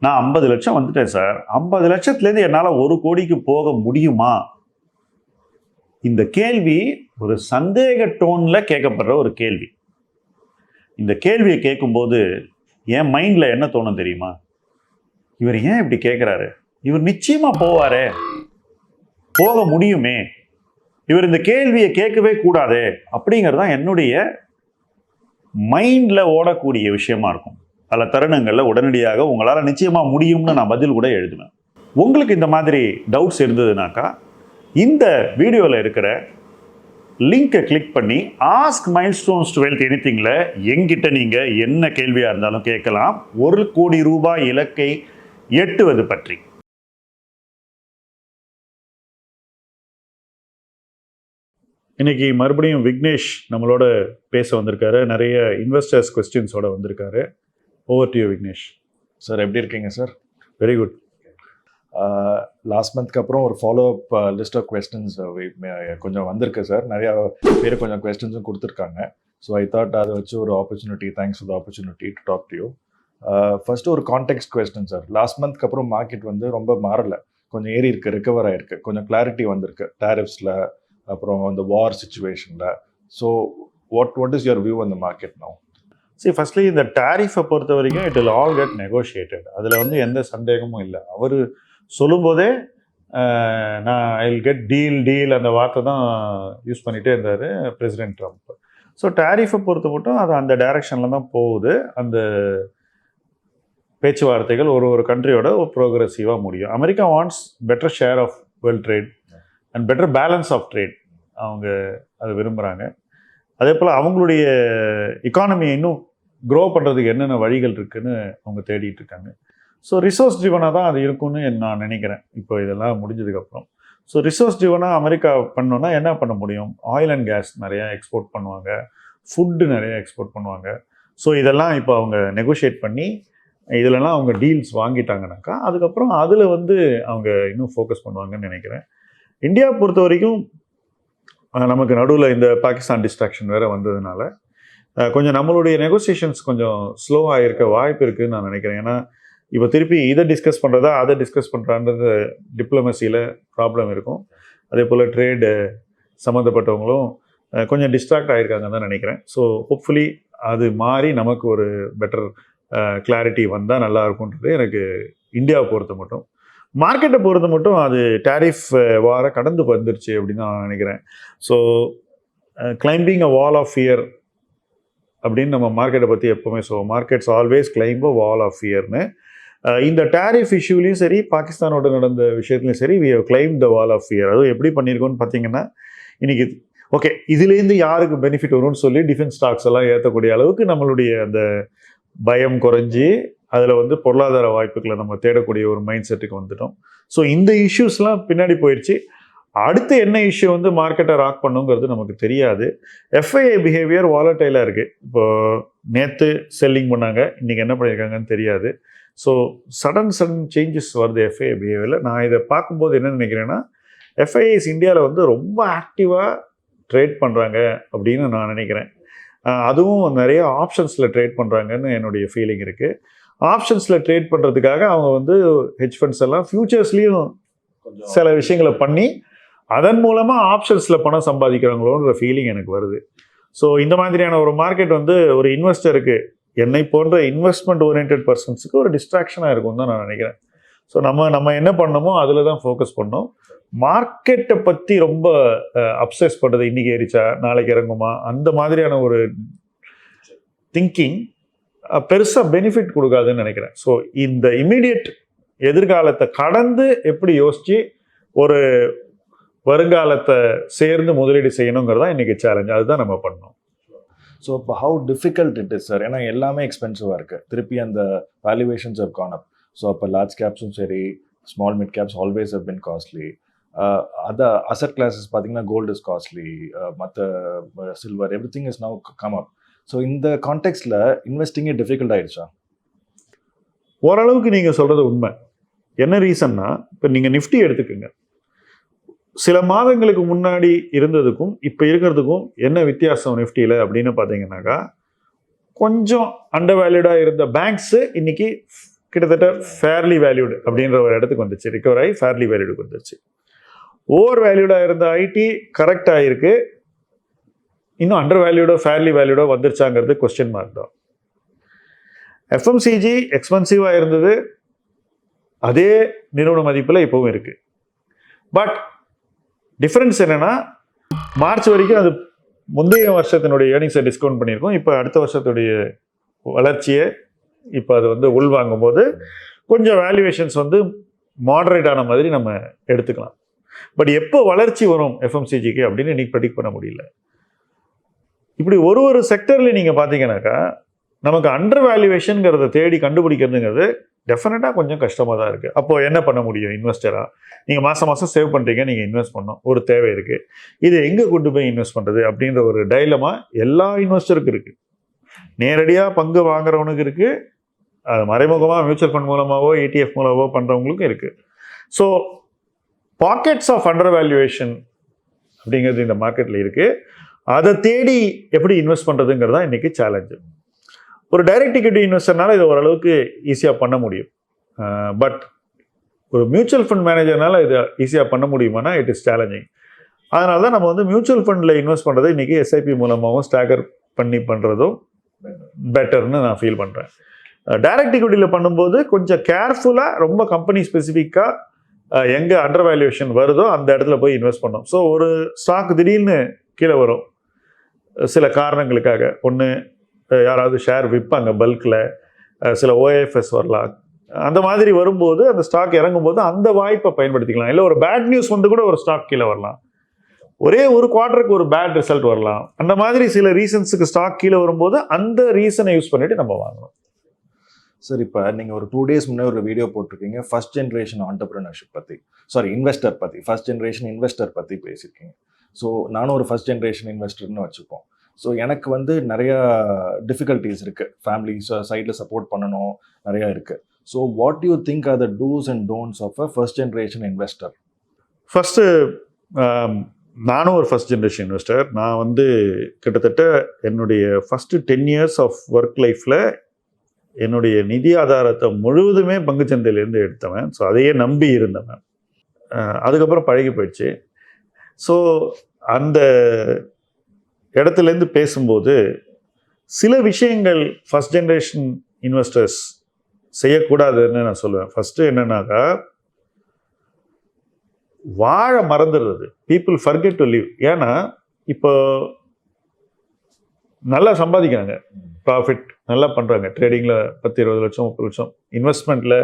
நான் 50 லட்சம் வந்துட்டேன் சார், 50 லட்சத்துலேருந்து என்னால் 1 கோடிக்கு போக முடியுமா? இந்த கேள்வி ஒரு சந்தேக டோனில் கேட்கப்படுற ஒரு கேள்வி. இந்த கேள்வியை கேட்கும்போது என் மைண்டில் என்ன தோணும் தெரியுமா? இவர் ஏன் இப்படி கேட்குறாரு? இவர் நிச்சயமாக போவாரே, போக முடியுமே, இவர் இந்த கேள்வியை கேட்கவே கூடாதே அப்படிங்கிறது தான் என்னுடைய மைண்டில் ஓடக்கூடிய விஷயமா இருக்கும். பல தருணங்களில் உடனடியாக உங்களால் நிச்சயமாக முடியும்னு நான் பதில் கூட எழுதுவேன். உங்களுக்கு இந்த மாதிரி டவுட்ஸ் இருந்ததுனாக்கா இந்த வீடியோவில் இருக்கிற லிங்கை கிளிக் பண்ணி ஆஸ்க் மைல்ஸ்டோன்ஸ் டு வெல்த் எனிதிங்ல எங்கிட்ட நீங்கள் என்ன கேள்வியாக இருந்தாலும் கேட்கலாம். 1 கோடி ரூபாய் இலக்கை எட்டுவது பற்றி. இன்னைக்கு மறுபடியும் விக்னேஷ் நம்மளோட பேச வந்திருக்காரு. நிறைய இன்வெஸ்டர்ஸ் கொஸ்டின்ஸோட வந்திருக்காரு. Over to you Vignesh. Sir எப்படி இருக்கீங்க சார்? Very good. லாஸ்ட் மந்த்க்கு அப்புறம் ஒரு follow up list of questions கொஞ்சம் வந்திருக்கு சார். நிறையா பேர் கொஞ்சம் கொஸ்டின்ஸும் கொடுத்துருக்காங்க. ஸோ ஐ தாட் அதை வச்சு ஒரு opportunity, thanks for the opportunity to talk to you. First ஒரு கான்டெக்ட் கொஸ்டின் சார். லாஸ்ட் மந்த்க்கு அப்புறம் மார்க்கெட் வந்து ரொம்ப மாறலை, கொஞ்சம் ஏறி இருக்கு, ரிகவர் ஆயிருக்கு, கொஞ்சம் கிளாரிட்டி வந்திருக்கு டேரிஃப்ஸில், அப்புறம் அந்த வார் சிச்சுவேஷனில். So what is your view on the market now? சரி, ஃபர்ஸ்ட்லி இந்த டேரிஃபை பொறுத்த வரைக்கும் it will all get negotiated. அதில் வந்து எந்த சந்தேகமும் இல்லை. அவர் சொல்லும்போதே நான் ஐ வில் கெட் டீல் அந்த வார்த்தை தான் யூஸ் பண்ணிகிட்டே இருந்தார் பிரசிடென்ட் ட்ரம்ப். ஸோ டேரிஃபை பொறுத்த மட்டும் அது அந்த டைரக்ஷனில் தான் போகுது. அந்த பேச்சுவார்த்தைகள் ஒரு கண்ட்ரியோட ப்ரோக்ரெசிவாக முடியும். America wants better share of world trade and better balance of trade. அவங்க அதை விரும்புகிறாங்க. அதே போல் அவங்களுடைய எக்கானமியை இன்னும் க்ரோ பண்ணுறதுக்கு என்னென்ன வழிகள் இருக்குதுன்னு அவங்க தேடிட்டு இருக்காங்க. ஸோ ரிசோர்ஸ் ட்ரிவனாக தான் அது இருக்குன்னு நான் நினைக்கிறேன் இப்போ இதெல்லாம் முடிஞ்சதுக்கப்புறம். ஸோ ரிசோர்ஸ் ட்ரிவனாக அமெரிக்கா பண்ணோன்னா என்ன பண்ண முடியும்? ஆயில் அண்ட் கேஸ் நிறையா எக்ஸ்போர்ட் பண்ணுவாங்க, ஃபுட்டு நிறையா எக்ஸ்போர்ட் பண்ணுவாங்க. ஸோ இதெல்லாம் இப்போ அவங்க நெகோஷியேட் பண்ணி இதிலலாம் அவங்க டீல்ஸ் வாங்கிட்டாங்கனாக்கா அதுக்கப்புறம் அதில் வந்து அவங்க இன்னும் ஃபோக்கஸ் பண்ணுவாங்கன்னு நினைக்கிறேன். இந்தியா பொறுத்த வரைக்கும் நமக்கு நடுவில் இந்த பாகிஸ்தான் டிஸ்ட்ராக்ஷன் வேறு வந்ததுனால கொஞ்சம் நம்மளுடைய நெகோசியேஷன்ஸ் கொஞ்சம் ஸ்லோவாக இருக்க வாய்ப்பு இருக்குதுன்னு நான் நினைக்கிறேன். ஏன்னா இப்போ திருப்பி இதை டிஸ்கஸ் பண்ணுறதா அதை டிஸ்கஸ் பண்ணுறான்றது டிப்ளமசியில் ப்ராப்ளம் இருக்கும். அதே போல் ட்ரேடு சம்மந்தப்பட்டவங்களும் கொஞ்சம் டிஸ்ட்ராக்ட் ஆகிருக்காங்கன்னு தான் நினைக்கிறேன். ஸோ ஹோப்ஃபுல்லி அது மாறி நமக்கு ஒரு பெட்டர் கிளாரிட்டி வந்தால் நல்லா இருக்கும்ன்றது எனக்கு இந்தியாவை பொறுத்த மட்டும். மார்க்கெட்டை பொறுத்த மட்டும் அது டேரிஃப் வார கடந்து வந்துருச்சு அப்படின்னு நான் நினைக்கிறேன். So climbing a wall of fear அப்படின்னு நம்ம மார்க்கெட்டை பற்றி எப்போவுமே சொல்லுவோம். Markets always climb a wall of ஃபியர்னு. இந்த டேரிஃப் இஷ்யூலையும் சரி, பாகிஸ்தானோட நடந்த விஷயத்துலையும் சரி, we have climb the wall of fear. அதுவும் எப்படி பண்ணியிருக்கோன்னு பார்த்தீங்கன்னா, இன்னைக்கு ஓகே இதுலேருந்து யாருக்கு பெனிஃபிட் வரும்னு சொல்லி டிஃபென்ஸ் ஸ்டாக்ஸ் எல்லாம் ஏற்றக்கூடிய அளவுக்கு நம்மளுடைய அந்த பயம் குறைஞ்சி அதில் வந்து பொருளாதார வாய்ப்புகளை நம்ம தேடக்கூடிய ஒரு மைண்ட் செட்டுக்கு வந்துட்டோம். ஸோ இந்த இஷ்யூஸ்லாம் பின்னாடி போயிடுச்சு. அடுத்து என்ன இஷ்யூ வந்து மார்க்கெட்டை ராக் பண்ணுங்கிறது நமக்கு தெரியாது. எஃப்ஐஐ பிஹேவியர் வாலட்டைலாக இருக்குது. இப்போது நேற்று செல்லிங் பண்ணாங்க, இன்றைக்கி என்ன பண்ணியிருக்காங்கன்னு தெரியாது. ஸோ சடன் சேஞ்சஸ் வருது எஃப்ஐஐ பிஹேவியரில். நான் இதை பார்க்கும்போது என்ன நினைக்கிறேன்னா, எஃப்ஐஐஸ் இந்தியாவில் வந்து ரொம்ப ஆக்டிவாக ட்ரேட் பண்ணுறாங்க அப்படின்னு நான் நினைக்கிறேன். அதுவும் நிறைய ஆப்ஷன்ஸில் ட்ரேட் பண்ணுறாங்கன்னு என்னுடைய ஃபீலிங் இருக்குது. ஆப்ஷன்ஸில் ட்ரேட் பண்ணுறதுக்காக அவங்க வந்து ஹெட்ஜ் ஃபண்ட்ஸ் எல்லாம் ஃபியூச்சர்ஸ்லேயும் சில விஷயங்களை பண்ணி அதன் மூலமாக ஆப்ஷன்ஸில் பணம் சம்பாதிக்கிறாங்களோன்ற ஃபீலிங் எனக்கு வருது. ஸோ இந்த மாதிரியான ஒரு மார்க்கெட் வந்து ஒரு இன்வெஸ்டருக்கு, என்னை போன்ற இன்வெஸ்ட்மெண்ட் ஓரியன்ட் பர்சன்ஸுக்கு ஒரு டிஸ்ட்ராக்ஷனாக இருக்கும் தான் நான் நினைக்கிறேன். ஸோ நம்ம என்ன பண்ணணுமோ அதில் தான் ஃபோக்கஸ் பண்ணோம். மார்க்கெட்டை பற்றி ரொம்ப அப்சஸ் பண்ணுறது, இன்றைக்கி ஏறிச்சா நாளைக்கு இறங்குமா, அந்த மாதிரியான ஒரு திங்கிங் பெருசாக பெனிஃபிட் கொடுக்காதுன்னு நினைக்கிறேன். ஸோ இந்த இமீடியட் எதிர்காலத்தை கடந்து எப்படி யோசித்து ஒரு வருங்காலத்தை சேர்ந்து முதலீடு செய்யணுங்கிறதா இன்றைக்கி சேலஞ்ச். அதுதான் நம்ம பண்ணோம். ஸோ இப்போ how difficult it is sir? ஏன்னா எல்லாமே எக்ஸ்பென்சிவாக இருக்குது. திருப்பி அந்த valuations have gone up. So அப்போ லார்ஜ் கேப்ஸும் சரி, small mid caps always have been costly. Other asset classes பார்த்தீங்கன்னா கோல்டு இஸ் காஸ்ட்லி, மற்ற silver, everything is now come up. So இந்த கான்டெக்ஸ்டில் இன்வெஸ்டிங்கே டிஃபிகல்ட் ஆகிடுச்சா? ஓரளவுக்கு நீங்கள் சொல்கிறது உண்மை. என்ன ரீசன்னா, இப்போ நீங்கள் நிஃப்டி எடுத்துக்கோங்க. சில மாதங்களுக்கு முன்னாடி இருந்ததுக்கும் இப்போ இருக்கிறதுக்கும் என்ன வித்தியாசம் நிஃப்டியில் அப்படின்னு பார்த்தீங்கன்னாக்கா, கொஞ்சம் அண்டர் வேல்யூடாக இருந்த பேங்க்ஸு இன்னைக்கு கிட்டத்தட்ட ஃபேர்லி வேல்யூடு அப்படின்ற ஒரு இடத்துக்கு வந்துச்சு, ரிகவர் ஆகி ஃபேர்லி வேல்யூடுக்கு வந்துருச்சு. ஓவர் வேல்யூடாக இருந்த ஐடி கரெக்ட் ஆகிருக்கு, இன்னும் அண்டர் வேல்யூடோ ஃபேர்லி வேல்யூடோ வந்துருச்சாங்கிறது கொஸ்டின் மார்க் தான். எஃப்எம்சிஜி எக்ஸ்பென்சிவாக இருந்தது, அதே நிறுவன மதிப்பில் இப்போவும் இருக்குது. பட் டிஃப்ரென்ஸ் என்னென்னா, மார்ச் வரைக்கும் அது முந்தைய வருஷத்தினுடைய ஏர்னிங்ஸை டிஸ்கவுண்ட் பண்ணியிருக்கோம். இப்போ அடுத்த வருஷத்துடைய வளர்ச்சியை இப்போ அது வந்து உள்வாங்கும் போது கொஞ்சம் வேல்யூவேஷன்ஸ் வந்து மாடரேட் ஆன மாதிரி நம்ம எடுத்துக்கலாம். பட் எப்போ வளர்ச்சி வரும் எஃப்எம்சிஜிக்கு அப்படின்னு இன்னைக்கு ப்ரெடிக்ட் பண்ண முடியல. இப்படி ஒரு செக்டர்லையும் நீங்கள் பார்த்தீங்கன்னாக்கா நமக்கு அண்டர் வேல்யூவேஷனுங்கிறத தேடி கண்டுபிடிக்கிறதுங்கிறது டெஃபினட்டாக கொஞ்சம் கஷ்டமாக தான் இருக்குது. அப்போது என்ன பண்ண முடியும் இன்வெஸ்டராக? நீங்கள் மாதம் சேவ் பண்ணுறீங்க, நீங்கள் இன்வெஸ்ட் பண்ணணும், ஒரு தேவை இருக்குது. இது எங்கே கொண்டு போய் இன்வெஸ்ட் பண்ணுறது அப்படின்ற ஒரு டைலமா எல்லா இன்வெஸ்டருக்கும் இருக்குது. நேரடியாக பங்கு வாங்குறவனுக்கு இருக்குது, அது மறைமுகமாக மியூச்சுவல் ஃபண்ட் மூலமாகவோ ETF மூலமாகவோ பண்ணுறவங்களுக்கும் இருக்குது. So pockets of under valuation அப்படிங்கிறது இந்த மார்க்கெட்டில் இருக்குது. அதை தேடி எப்படி இன்வெஸ்ட் பண்ணுறதுங்கிறது தான் இன்றைக்கி சேலஞ்சு. ஒரு டைரக்ட் இக்விட்டி இன்வெஸ்டர்னால இதை ஓரளவுக்கு ஈஸியாக பண்ண முடியும். பட் ஒரு மியூச்சுவல் ஃபண்ட் மேனேஜர்னால இதை ஈஸியாக பண்ண முடியுமானா இட் இஸ் சேலஞ்சிங். அதனால தான் நம்ம வந்து மியூச்சுவல் ஃபண்டில் இன்வெஸ்ட் பண்ணுறது இன்றைக்கி SIP மூலமாகவும் ஸ்டாகர் பண்ணி பண்ணுறதும் பெட்டர்னு நான் ஃபீல் பண்ணுறேன். டைரக்ட் இக்விட்டியில் பண்ணும்போது கொஞ்சம் கேர்ஃபுல்லாக, ரொம்ப கம்பெனி ஸ்பெசிஃபிக்காக எங்கே அண்டர் வேல்யூவேஷன் வருதோ அந்த இடத்துல போய் இன்வெஸ்ட் பண்ணோம். ஸோ ஒரு ஸ்டாக் திடீர்னு கீழே வரும் சில காரணங்களுக்காக. ஒன்று, யாராவது ஷேர் விற்பாங்க பல்கில், சில OIFS வரலாம். அந்த மாதிரி வரும்போது அந்த ஸ்டாக் இறங்கும்போது அந்த வாய்ப்பை பயன்படுத்திக்கலாம். இல்லை ஒரு பேட் நியூஸ் வந்து கூட ஒரு ஸ்டாக் கீழே வரலாம், ஒரே ஒரு குவார்ட்டருக்கு ஒரு பேட் ரிசல்ட் வரலாம். அந்த மாதிரி சில ரீசன்ஸுக்கு ஸ்டாக் கீழே வரும்போது அந்த ரீசனை யூஸ் பண்ணிட்டு நம்ம வாங்கணும். சார், இப்போ நீங்கள் ஒரு 2 days முன்னே ஒரு வீடியோ போட்டிருக்கீங்க ஃபர்ஸ்ட் ஜென்ரேஷன் ஆண்டர்பிரினர்ஷிப் பற்றி, இன்வெஸ்டர் பற்றி, ஃபர்ஸ்ட் ஜென்ரேஷன் இன்வெஸ்டர் பற்றி பேசியிருக்கீங்க. ஸோ நானும் ஒரு ஃபர்ஸ்ட் ஜென்ரேஷன் இன்வெஸ்டர்னு வச்சுப்போம். ஸோ எனக்கு வந்து நிறையா டிஃபிகல்ட்டிஸ் இருக்குது, ஃபேமிலி சைடில் சப்போர்ட் பண்ணணும், நிறையா இருக்குது. So what you think are the dos and don'ts of a first generation investor? First, நானும் ஒரு ஃபர்ஸ்ட் ஜென்ரேஷன் இன்வெஸ்டர். நான் வந்து கிட்டத்தட்ட என்னுடைய ஃபஸ்ட்டு 10 years ஆஃப் ஒர்க் லைஃப்பில் என்னுடைய நிதி ஆதாரத்தை முழுவதுமே பங்குச்சந்தையிலேருந்து எடுத்தவன். ஸோ அதையே நம்பி இருந்தவன். அதுக்கப்புறம் பழகி போயிடுச்சு. ஸோ அந்த இடத்துலேருந்து பேசும்போது சில விஷயங்கள் ஃபர்ஸ்ட் ஜென்ரேஷன் இன்வெஸ்டர்ஸ் செய்யக்கூடாதுன்னு நான் சொல்லுவேன். ஃபஸ்ட்டு என்னன்னாக்கா, வாழ மறந்துடுறது. People forget to live. ஏன்னா இப்போ நல்லா சம்பாதிக்கிறாங்க, ப்ராஃபிட் நல்லா பண்ணுறாங்க, ட்ரேடிங்கில் 10-20 லட்சம் 30 லட்சம் இன்வெஸ்ட்மெண்ட்டில்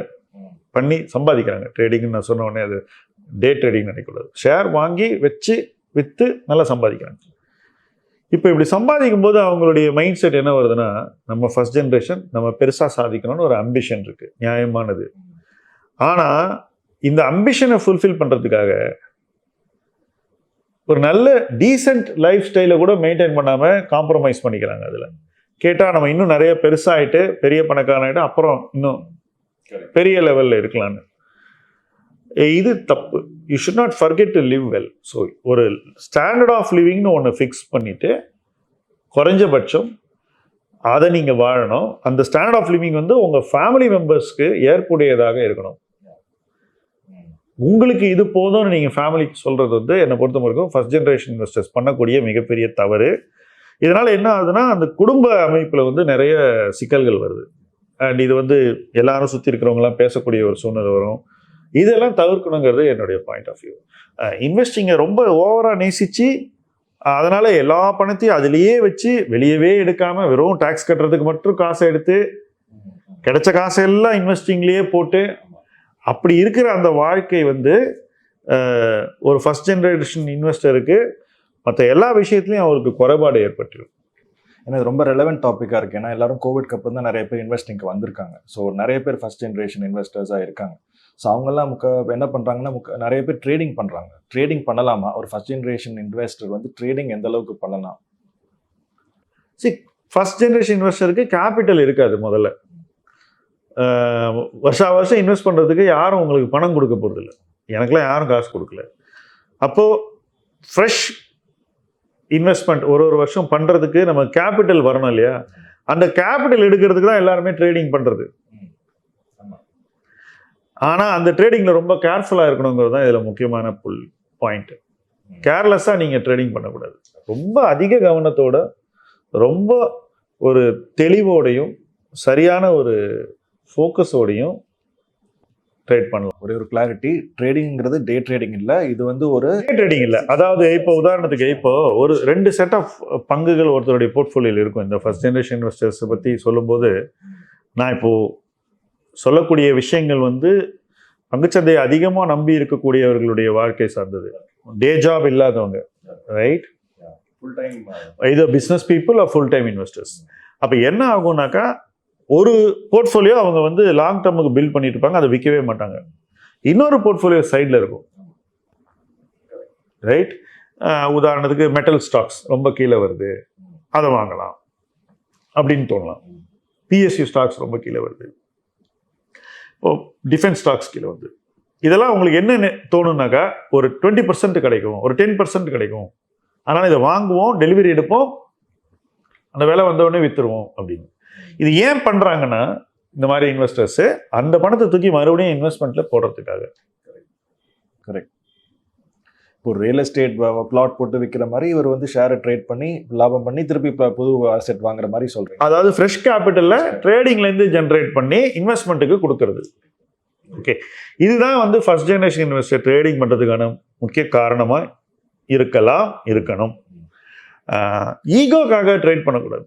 பண்ணி சம்பாதிக்கிறாங்க. ட்ரேடிங்னு நான் சொன்ன உடனே அது டே ட்ரேடிங் நினைக்கக்கூடாது. ஷேர் வாங்கி வச்சு விற்று நல்லா சம்பாதிக்கிறாங்க. இப்போ இப்படி சம்பாதிக்கும் போது அவங்களுடைய மைண்ட் செட் என்ன வருதுன்னா, நம்ம ஃபர்ஸ்ட் ஜென்ரேஷன், நம்ம பெருசாக சாதிக்கணும்னு ஒரு அம்பிஷன் இருக்குது, நியாயமானது. ஆனால் இந்த அம்பிஷனை ஃபுல்ஃபில் பண்ணுறதுக்காக ஒரு நல்ல டீசென்ட் லைஃப் ஸ்டைலை கூட மெயின்டைன் பண்ணாமல் காம்ப்ரமைஸ் பண்ணிக்கிறாங்க. அதில் கேட்டால் நம்ம இன்னும் நிறைய பெருசாகிட்டு பெரிய பணக்காரனாகிட்டு அப்புறம் இன்னும் பெரிய லெவலில் இருக்கலான்னு. இது தப்பு. You should not forget to live well. So ஒரு ஸ்டாண்டர்ட் ஆஃப் லிவிங்னு ஒன்று ஃபிக்ஸ் பண்ணிவிட்டு குறைஞ்சபட்சம் அதை நீங்கள் வாழணும். அந்த ஸ்டாண்டர்ட் ஆஃப் லிவிங் வந்து உங்கள் ஃபேமிலி மெம்பர்ஸ்க்கு ஏற்புடையதாக இருக்கணும். உங்களுக்கு இது போதும்னு நீங்கள் ஃபேமிலிக்கு சொல்கிறது வந்து என்னை பொறுத்த வரைக்கும் ஃபர்ஸ்ட் ஜென்ரேஷன் இன்வெஸ்டர்ஸ் பண்ணக்கூடிய மிகப்பெரிய தவறு. இதனால் என்ன ஆகுதுன்னா, அந்த குடும்ப அமைப்பில் வந்து நிறைய சிக்கல்கள் வருது. அண்ட் இது வந்து எல்லாரும் சுற்றி இருக்கிறவங்களாம் பேசக்கூடிய ஒரு சூழ்நிலை வரும். இதெல்லாம் தவிர்க்கணுங்கிறது என்னுடைய பாயிண்ட் ஆஃப் வியூ. இன்வெஸ்டிங்கை ரொம்ப ஓவராக நேசித்து அதனால் எல்லா பணத்தையும் அதிலேயே வச்சு வெளியவே எடுக்காமல் வெறும் டேக்ஸ் கட்டுறதுக்கு மட்டும் காசை எடுத்து கிடைச்ச காசெல்லாம் இன்வெஸ்டிங்லேயே போட்டு அப்படி இருக்கிற அந்த வாழ்க்கை வந்து ஒரு ஃபர்ஸ்ட் ஜென்ரேஷன் இன்வெஸ்டருக்கு மற்ற எல்லா விஷயத்துலையும் அவருக்கு குறைபாடு ஏற்பட்டுரும். ஏன்னா இது ரொம்ப ரெலவெண்ட் டாப்பிக்காக இருக்குது. ஏன்னா எல்லாரும் கோவிட்க்கு அப்புறம் தான் நிறைய பேர் இன்வெஸ்டிங்க்கு வந்திருக்காங்க. ஸோ நிறைய பேர் ஃபர்ஸ்ட் ஜென்ரேஷன் இன்வெஸ்டர்ஸாக இருக்காங்க. ஸோ அவங்கெல்லாம் என்ன பண்ணுறாங்கன்னா, நிறைய பேர் ட்ரேடிங் பண்ணுறாங்க. ட்ரேடிங் பண்ணலாமா? ஒரு ஃபர்ஸ்ட் ஜென்ரேஷன் இன்வெஸ்டர் வந்து ட்ரேடிங் எந்த அளவுக்கு பண்ணலாம்? ஃபர்ஸ்ட் ஜென்ரேஷன் இன்வெஸ்டருக்கு கேபிட்டல் இருக்காது. முதல்ல வருஷம் இன்வெஸ்ட் பண்ணுறதுக்கு யாரும் உங்களுக்கு பணம் கொடுக்க போகிறதில்ல. எனக்குலாம் யாரும் காசு கொடுக்கல. அப்போது ஃப்ரெஷ் இன்வெஸ்ட்மெண்ட் ஒரு வருஷம் பண்ணுறதுக்கு நம்ம கேபிட்டல் வரணும் இல்லையா? அந்த கேபிட்டல் எடுக்கிறதுக்கு தான் எல்லாருமே ட்ரேடிங் பண்ணுறது. ஆனால் அந்த ட்ரேடிங்கில் ரொம்ப கேர்ஃபுல்லாக இருக்கணுங்கிறது தான் இதில் முக்கியமான பாயிண்ட். கேர்லெஸ்ஸாக நீங்கள் ட்ரேடிங் பண்ணக்கூடாது. ரொம்ப அதிக கவனத்தோட, ரொம்ப ஒரு தெளிவோடையும் சரியான ஒரு ஃபோக்கஸோடையும் ட்ரேட் பண்ணலாம். ஒரே ஒரு கிளாரிட்டி, ட்ரேடிங்கிறது டே ட்ரேடிங் இல்லை, இது வந்து ஒரு டே ட்ரேடிங் இல்லை. அதாவது இப்போ உதாரணத்துக்கு இப்போ ஒரு 2 செட் ஆஃப் பங்குகள் ஒருத்தருடைய போர்ட்ஃபோலியோவில் இருக்கும். இந்த ஃபர்ஸ்ட் ஜெனரேஷன் இன்வெஸ்டர்ஸை பற்றி சொல்லும்போது நான் இப்போது சொல்லக்கூடிய விஷயங்கள் வந்து பங்குச்சந்தையை அதிகமாக நம்பி இருக்கக்கூடியவர்களுடைய வாழ்க்கை சார்ந்தது. டே ஜாப் இல்லாதவங்க, ரைட்? ஃபுல் டைம் இது business people are full time investors. அப்போ என்ன ஆகும்னாக்கா, ஒரு போர்ட்ஃபோலியோ அவங்க வந்து லாங் டர்முக்கு பில்ட் பண்ணிட்டு இருப்பாங்க, அதை விற்கவே மாட்டாங்க. இன்னொரு போர்ட்ஃபோலியோ சைடில் இருக்கும், ரைட்? உதாரணத்துக்கு மெட்டல் ஸ்டாக்ஸ் ரொம்ப கீழே வருது, அதை வாங்கலாம் அப்படின்னு தோணலாம். பிஎஸ்யூ ஸ்டாக்ஸ் ரொம்ப கீழே வருது, இப்போ டிஃபென்ஸ் ஸ்டாக்ஸ் கீழே வருது. இதெல்லாம் உங்களுக்கு என்ன தோணுனாக்கா, ஒரு 20% கிடைக்கும், ஒரு 10% கிடைக்கும், அதனால் இதை வாங்குவோம், டெலிவரி எடுப்போம், அந்த வேலை வந்தவுடனே விற்றுருவோம் அப்படின்னு. இது ஏன் பண்ணுறாங்கன்னா, இந்த மாதிரி இன்வெஸ்டர்ஸு அந்த பணத்தை தூக்கி மறுபடியும் இன்வெஸ்ட்மெண்ட்டில் போடுறதுக்காக. கரெக்ட். இப்போ ரியல் எஸ்டேட் பிளாட் போட்டு விற்கிற மாதிரி இவர் வந்து ஷேரை ட்ரேட் பண்ணி லாபம் பண்ணி திருப்பி புது அசெட் வாங்குற மாதிரி சொல்கிறேன். அதாவது ஃப்ரெஷ் கேபிட்டலில் ட்ரேடிங்லேருந்து ஜென்ரேட் பண்ணி இன்வெஸ்ட்மெண்ட்டுக்கு கொடுக்கறது. ஓகே, இதுதான் வந்து ஃபர்ஸ்ட் ஜெனரேஷன் இன்வெஸ்டர் ட்ரேடிங் பண்ணுறதுக்கான முக்கிய காரணமாக இருக்கணும். ஈகோக்காக ட்ரேட் பண்ணக்கூடாது.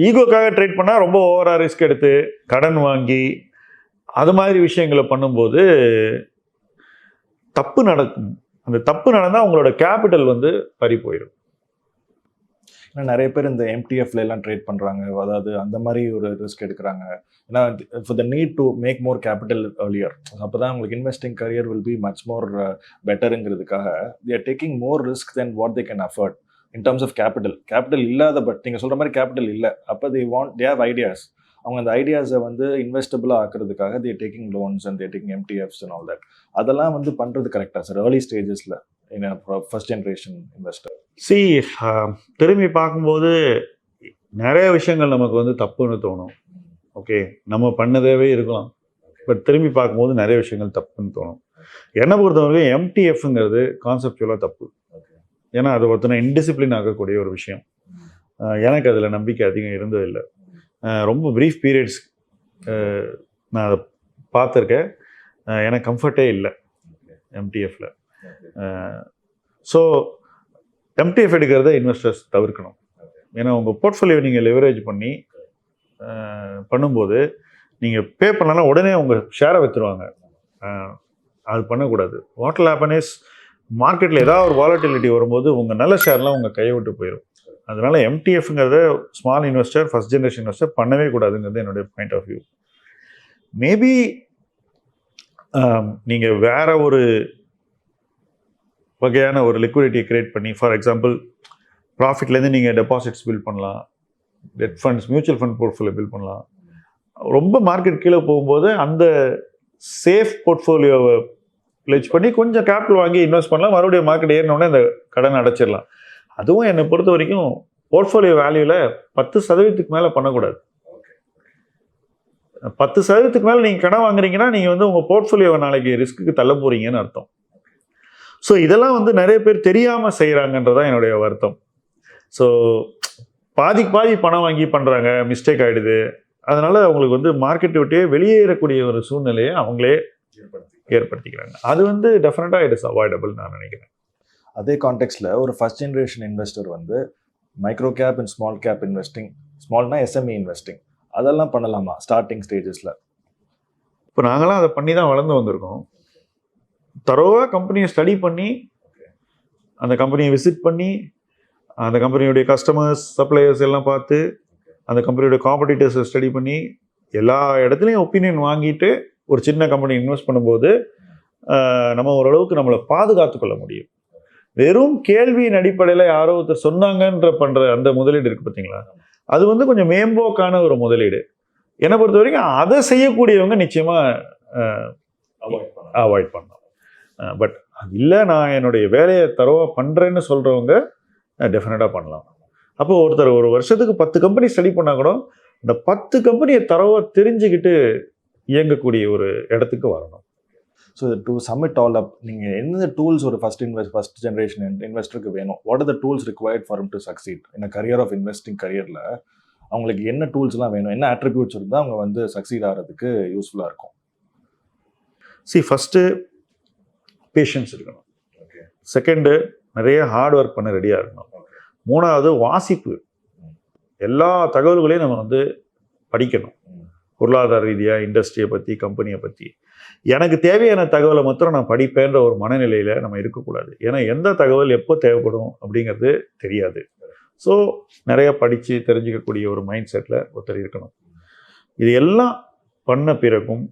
ஈகோக்காக ட்ரேட் பண்ணால் ரொம்ப ஓவராக ரிஸ்க் எடுத்து கடன் வாங்கி அது மாதிரி விஷயங்களை பண்ணும்போது தப்பு நடக்கும். அந்த தப்பு நடந்தால் உங்களோட கேபிட்டல் வந்து பறி போயிடும். ஏன்னா நிறைய பேர் இந்த எம்டிஎஃப்ல எல்லாம் ட்ரேட் பண்ணுறாங்க, அதாவது அந்த மாதிரி ஒரு ரிஸ்க் எடுக்கிறாங்க. ஏன்னா for the need to make more capital earlier, அப்போ தான் உங்களுக்கு investing career will be much more பெட்டருங்கிறதுக்காக they are taking more risk than what they can afford in terms of capital இல்லாத, பட் நீங்கள் சொல்கிற மாதிரி கேபிட்டல் இல்லை, அப்போ they have ideas. அவங்க அந்த ஐடியாஸை வந்து இன்வெஸ்டபிளாக ஆக்குறதுக்காக they are taking loans and they are taking MTFs and all that. அதெல்லாம் வந்து பண்ணுறது கரெக்டாக சார் ஏர்லி ஸ்டேஜஸில் in a first generation investor? திரும்பி பார்க்கும்போது நிறைய விஷயங்கள் நமக்கு வந்து தப்புன்னு தோணும். ஓகே, நம்ம பண்ணதேவே இருக்கலாம், பட் திரும்பி பார்க்கும்போது நிறைய விஷயங்கள் தப்புன்னு தோணும். என்னை பொறுத்தவரைக்கும் எம்டிஎஃப்ங்கிறது கான்செப்டுவலாக தப்பு. ஏன்னா அது ஒருத்தனை இன்டிசிப்ளின் ஆகக்கூடிய ஒரு விஷயம். எனக்கு அதில் நம்பிக்கை அதிகம் இருந்ததில்லை. ரொம்ப ப்ரீஃப் பீரியட்ஸ் நான் அதை பார்த்துருக்கேன், எனக்கு கம்ஃபர்ட்டே இல்லை எம்டிஎஃப்பில். ஸோ எம்டிஎஃப் எடுக்கிறத இன்வெஸ்டர்ஸ் தவிர்க்கணும். ஏன்னா உங்கள் போர்ட்ஃபோலியோ நீங்கள் லெவரேஜ் பண்ணி பண்ணும்போது நீங்கள் பே பண்ணலாம் உடனே உங்கள் ஷேரை விற்றுருவாங்க. அது பண்ணக்கூடாது. வாட் வில் ஹேப்பன் இஸ், மார்க்கெட்டில் ஏதாவது ஒரு வாலட்டிலிட்டி வரும்போது உங்கள் நல்ல ஷேர்லாம் உங்கள் கையை விட்டு போயிடும். அதனால எம்டிஎஃப்ங்கிறத small investor, first generation investor பண்ணவே கூடாதுங்கிறது என்னுடைய பாயிண்ட் ஆஃப் வியூ. மேபி நீங்கள் வேற ஒரு வகையான ஒரு லிக்விடிட்டியை கிரியேட் பண்ணி, ஃபார் எக்ஸாம்பிள் ப்ராஃபிட்லேருந்து நீங்கள் டெபாசிட்ஸ் பில்ட் பண்ணலாம், debt funds, mutual fund portfolio build பண்ணலாம். ரொம்ப மார்க்கெட் கீழே போகும்போது அந்த சேஃப் போர்ட்ஃபோலியோவை பிளேஜ் பண்ணி கொஞ்சம் கேபிட்டல் வாங்கி இன்வெஸ்ட் பண்ணலாம், மறுபடியும் மார்க்கெட் ஏறினோடனே அந்த கடன் அடைச்சிடலாம். அதுவும் என்னை பொறுத்த வரைக்கும் போர்ட்ஃபோலியோ வேல்யூவில் 10% மேலே பண்ணக்கூடாது. 10% மேலே நீங்கள் கடன் வாங்குறீங்கன்னா நீங்கள் வந்து உங்கள் போர்ட்ஃபோலியோவை நாளைக்கு ரிஸ்க்கு தள்ள போகிறீங்கன்னு அர்த்தம். ஸோ இதெல்லாம் வந்து நிறைய பேர் தெரியாமல் செய்கிறாங்கன்றதான் என்னுடைய வருத்தம். ஸோ பாதி பணம் வாங்கி பண்ணுறாங்க, மிஸ்டேக் ஆகிடுது. அதனால் அவங்களுக்கு வந்து மார்க்கெட்டை விட்டே வெளியேறக்கூடிய ஒரு சூழ்நிலையை அவங்களே ஏற்படுத்திக்கிறாங்க. அது வந்து டெஃபினட்டாக இட் இஸ் அவாய்டபிள் நான் நினைக்கிறேன். அதே கான்டெக்ட்ல ஒரு ஃபர்ஸ்ட் ஜென்ரேஷன் இன்வெஸ்டர் வந்து micro cap and small cap investing, ஸ்மால்னா எஸ்எம்இ இன்வெஸ்டிங், அதெல்லாம் பண்ணலாமா ஸ்டார்டிங் ஸ்டேஜஸில்? இப்போ நாங்களாம் அதை பண்ணி தான் வளர்ந்து வந்திருக்கோம். தரோவாக கம்பெனியை ஸ்டடி பண்ணி, அந்த கம்பெனியை விசிட் பண்ணி, அந்த கம்பெனியுடைய கஸ்டமர்ஸ், சப்ளையர்ஸ் எல்லாம் பார்த்து, அந்த கம்பெனியோட காம்படிட்டர்ஸை ஸ்டடி பண்ணி, எல்லா இடத்துலையும் ஒப்பீனியன் வாங்கிட்டு ஒரு சின்ன கம்பெனி இன்வெஸ்ட் பண்ணும்போது நம்ம ஓரளவுக்கு நம்மளை பாதுகாத்து கொள்ள முடியும். வெறும் கேள்வியின் அடிப்படையில் யாரோ ஒருத்தர் சொன்னாங்கன்ற பண்ணுற அந்த முதலீடு இருக்குது பார்த்தீங்களா, அது வந்து கொஞ்சம் மேம்போக்கான ஒரு முதலீடு. என்னை பொறுத்த வரைக்கும் அதை செய்யக்கூடியவங்க நிச்சயமாக அவாய்ட் பண்ணலாம். பட் அது இல்லை, நான் என்னுடைய வேலையை தரவாக பண்ணுறேன்னு சொல்கிறவங்க டெஃபினட்டாக பண்ணலாம். அப்போ ஒருத்தர் ஒரு வருஷத்துக்கு 10 கம்பெனி ஸ்டடி பண்ணால் கூட இந்த 10 கம்பெனியை தரவாக தெரிஞ்சுக்கிட்டு இயங்கக்கூடிய ஒரு இடத்துக்கு வரணும். So to sum it all up நீங்கள் எந்த டூல்ஸ் ஒரு ஃபர்ஸ்ட் ஜென்ரேஷன் இன்வெஸ்டருக்கு வேணும்? What are the tools required for to succeed in career of investing கரியரில் அவங்களுக்கு என்ன டூல்ஸ்லாம் வேணும், என்ன அட்ரிபியூட்ஸ் இருந்தால் அவங்க வந்து சக்சீட் ஆகிறதுக்கு யூஸ்ஃபுல்லாக இருக்கும்? ஃபஸ்ட்டு பேஷன்ஸ் இருக்கணும். ஓகே. செகண்டு நிறைய ஹார்ட் ஒர்க் பண்ண ரெடியாக இருக்கணும். மூணாவது வாசிப்பு. எல்லா தகவல்களையும் நம்ம வந்து படிக்கணும். பொருளாதார ரீதியாக, இண்டஸ்ட்ரியை பற்றி, கம்பெனியை பற்றி. எனக்கு தேவையான தகவலை மாத்திரம் நான் படிப்பேன்ற ஒரு மனநிலையில் நம்ம இருக்கக்கூடாது. ஏன்னா எந்த தகவல் எப்போ தேவைப்படும் அப்படிங்கிறது தெரியாது. ஸோ நிறைய படித்து தெரிஞ்சிக்கக்கூடிய ஒரு மைண்ட் செட்டில் ஒருத்தர் இருக்கணும். இது எல்லாம் பண்ண பிறகும்